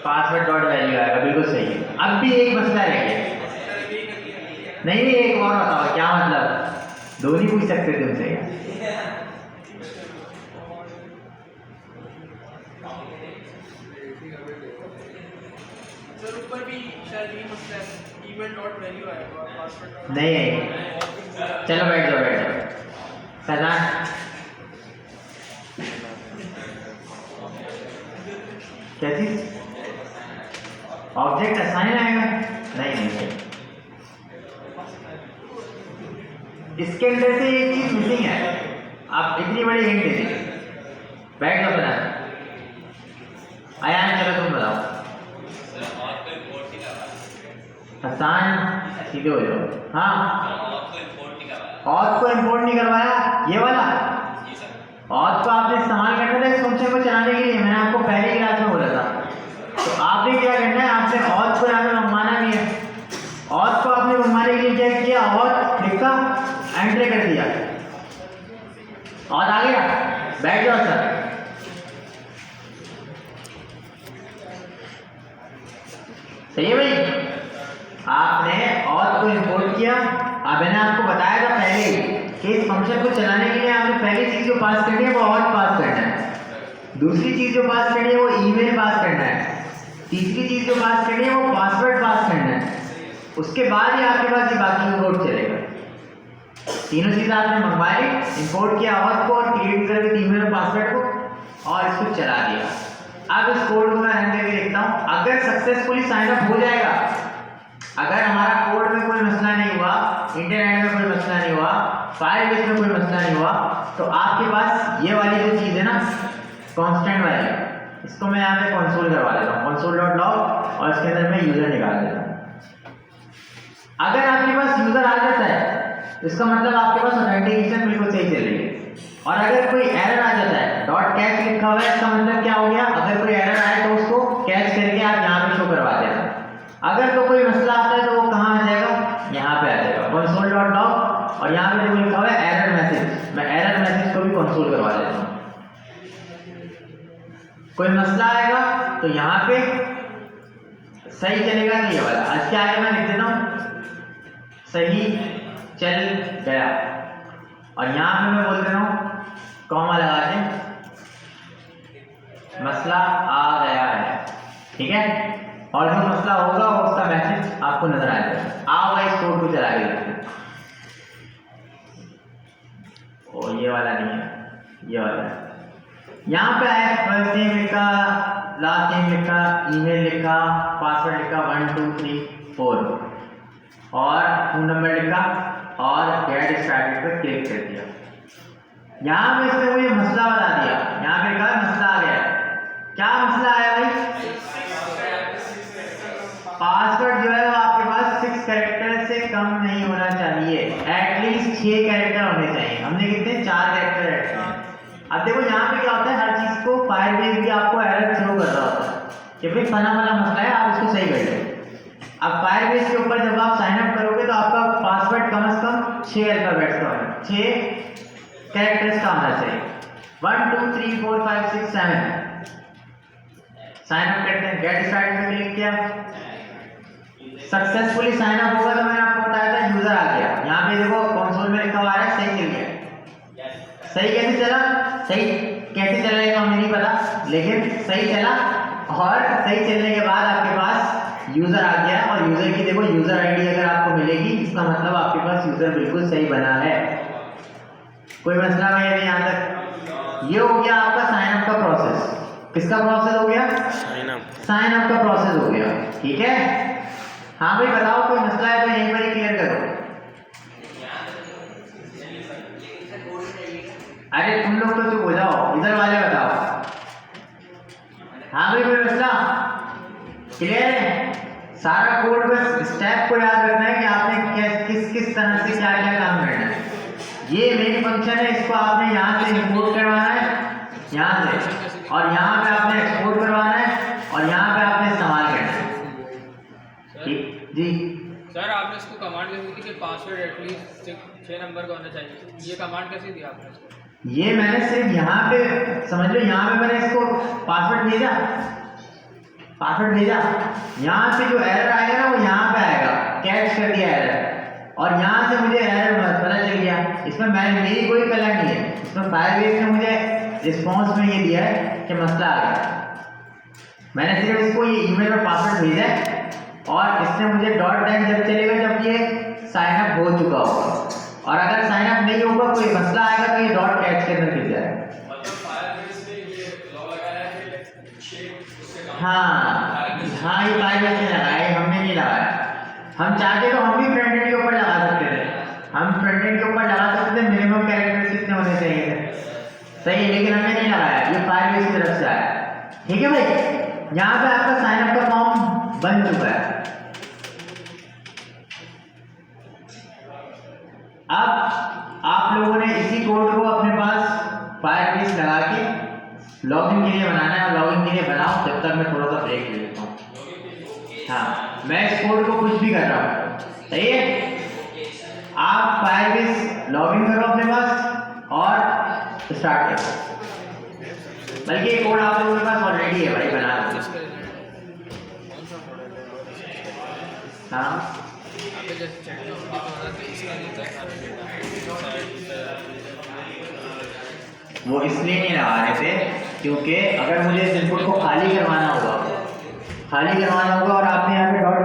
Password dot value आएगा, बिल्कुल सही है। अब भी एक मसला रह गया। नहीं नहीं, एक और बताओ क्या मतलब, दो नहीं पूछ सकते तुमसे। सर ऊपर भी शायद ये मसला है, ईमेल डॉट वैल्यू आएगा और पासवर्ड नहीं, चलो बैठ जाओ बैठ जाओ। फैजान क्या चीज, ऑब्जेक्ट असाइन आएगा? नहीं नहीं, इसके अंदर से एक चीज मिसिंग है। आप इतनी बड़ी हिंट दे दी। बैठ जाओ फैजान। आयान चलो तुम बताओ। हसान सीधे हो जाओ। हाँ, ऑथ को इंपोर्ट नहीं करवाया, ये वाला ऑथ को आपने इस्तेमाल करना था इस फंक्शन को चलाने के लिए। मैंने आपको पहली क्लास में बोला था। तो आपने क्या करना है, आपने ऑथ को यहाँ पे मंगवाना भी है। ऑथ को आपने मंगवाने के लिए क्या किया, ऑथ लिखा, एंटर कर दिया, ऑथ आ गया। बैठ जाओ सर। सही है भाई, आपने ऑथ को इंपोर्ट किया। अब मैंने आपको बताया था पहले ही कि इस फंक्शन को चलाने के लिए आपने पहली चीज जो पास करनी है वो ऑथ पास करना है, दूसरी चीज जो पास करनी है वो ईमेल पास करना है, तीसरी चीज जो पास करनी है वो पासवर्ड पास करना है। उसके बाद ही आपके पास ये बाकी कोड चलेगा। तीनों चीज आपने मंगवाई, इंपोर्ट किया ऑथ को और क्रिएट कर दिया ईमेल और पासवर्ड को और इसको चला दिया। अब इस कोड को मैं रन करके देखता हूँ। अगर सक्सेसफुली साइन अप हो जाएगा, अगर हमारा कोड में कोई मसला नहीं हुआ, इंटरनेट में कोई मसला नहीं हुआ, फायरबेस में कोई मसला नहीं हुआ, तो आपके पास ये वाली जो चीज़ है ना कांस्टेंट वाली, इसको मैं यहाँ पे कंसोल करवा देता हूँ, console.log, और इसके अंदर मैं यूजर निकाल देता हूँ। अगर आपके पास यूजर आ जाता है तो इसका मतलब आपके पास ऑथेंटिकेशन बिल्कुल सही चल रही है। और अगर कोई एरर आ जाता है, डॉट कैच लिखा हुआ है, इसका मतलब क्या हो गया, अगर कोई एरर आए तो उसको कैच करके आप यहाँ पे शो करवा देना। अगर तो कोई मसला आता है तो वो कहाँ आ जाएगा, यहाँ पे आ जाएगा console.log, और यहाँ पे देखो लिखा हुआ है एरर मैसेज। मैं एरर मैसेज को भी कंसोल करवा देता हूँ। कोई मसला आएगा तो यहाँ पे सही चलेगा नहीं, ये वाला आज क्या आएगा, मैं लिख देता हूँ सही चल गया, और यहाँ पे मैं बोल दे रहा हूँ कॉमा लगा के मसला आ गया है, ठीक है। और जो मसला होगा वो उसका मैसेज आपको नजर आ जाएगा। आओ भाई इस कोड को चला के देखते हैं। ओ ये वाला नहीं है, ये वाला है। यहाँ पे आया फर्स्ट नेम लिखा, लास्ट नेम लिखा, ईमेल लिखा, पासवर्ड लिखा 1 2 3 4 और फोन नंबर लिखा और गेट स्टार्टेड पर क्लिक कर दिया। यहाँ पे इसने मुझे मसला बता दिया, यहाँ पे लिखा मसला आ गया। क्या मसला आया भाई, पासवर्ड जो है वो आपके पास 6 कैरेक्टर से कम नहीं होना चाहिए, एटलीस्ट 6 कैरेक्टर होने चाहिए। हमने कितने 4 कैरेक्टर ऐड किए। अब देखो यहाँ पे क्या होता है, हर चीज को फायरबेस भी आपको एरर थ्रो कर रहा होता है कि भाई फला मसला है, आप इसको सही कर लो। अब फायरबेस के ऊपर जब आप साइन अप करोगे तो आपका पासवर्ड कम से कम 6 अल्फाबेट्स का होना, 6 कैरेक्टर्स का होना चाहिए। 1 2 3 4 5 6 7 साइन अप करते हैं, गेट स्टार्टेड पे क्लिक किया, सक्सेसफुली साइन अप होगा। तो मैंने आपको बताया था यूजर आ गया। यहाँ पे देखो कंसोल में लिखा हुआ है सही चल गया। सही कैसे चला, सही कैसे चला ये तो हमें नहीं पता, लेकिन सही चला। और सही चलने के बाद आपके पास यूजर आ गया, और यूजर की देखो यूजर आईडी अगर आपको मिलेगी इसका मतलब आपके पास यूजर बिल्कुल सही बना है, कोई मसला नहीं है यहाँ तक। ये हो गया आपका साइन अप का प्रोसेस। किसका प्रोसेस हो गया, साइन अप का प्रोसेस हो गया, ठीक है। हाँ भाई बताओ, कोई मसला है तो यहीं पर ही क्लियर करो। अरे तुम लोग तो चुप हो जाओ, इधर वाले बताओ। हाँ भाई कोई मसला क्लियर है। सारा कोड बस स्टेप को याद रखना है कि आपने किस किस तरह से क्या क्या काम करना है। ये मेन फंक्शन है, इसको आपने यहाँ से इंपोर्ट करवाना है, यहाँ से, और यहाँ पे आपने एक्सपोर्ट करवाना है, और यहाँ पे आपने इस्तेमाल करना है। ठीक जी सर, आपने इसको कमांड कैसे दी कि पासवर्ड एटलीस्ट 6 नंबर का होना चाहिए, ये कमांड कैसे दी आपने इसको? ये मैंने सिर्फ यहाँ पे समझ लो, यहाँ पे मैंने इसको पासवर्ड भेजा, पासवर्ड भेजा, यहाँ से जो एरर आएगा ना वो यहाँ पे आएगा, कैच कर दिया एरर, और यहाँ से मुझे एरर पता चल गया। इसमें मेरी कोई कला नहीं है, इसमें फायरबेस ने मुझे रिस्पॉन्स में ये दिया है कि मसला आ गया। मैंने सिर्फ इसको ये ईमेल और पासवर्ड भेजा है, और इसने मुझे डॉट टाइम जब चलेगा जब ये साइन अप हो चुका होगा, और अगर साइन अप नहीं होगा कोई मसला आएगा तो ये डॉट कैच के अंदर गिर जाएगा। हाँ हाँ, ये फायरबेस ने लगाया, हमने नहीं लगाया। हम चाहते तो हम भी फ्रंट एंड के ऊपर लगा सकते थे, हम फ्रंट एंड के ऊपर लगा सकते थे, मिनिमम कैरेक्टर्स कितने होने चाहिए थे, सही है, लेकिन हमने नहीं लगाया, ये फायरबेस की तरफ से आया। ठीक है भाई, यहाँ पे आपका साइन अप का फॉर्म बन चुका है। अब आप लोगों ने इसी कोड को अपने पास फायरबेस लगा के लॉगिन के लिए बनाना है, लॉगिन के लिए बनाओ, जब तक मैं थोड़ा सा ब्रेक ले लेता हूँ। हाँ, मैं इस कोड को कुछ भी कर रहा हूँ, सही है। आप फायरबेस लॉगिन करो अपने पास और स्टार्ट करो। बल्कि ये कोड आप लोगों के पास ऑलरेडी है भाई, बना लो। हाँ, वो इसलिए नहीं लगा रहे थे क्योंकि अगर मुझे इस इनपुट को खाली करवाना होगा और आपने यहाँ पे डॉट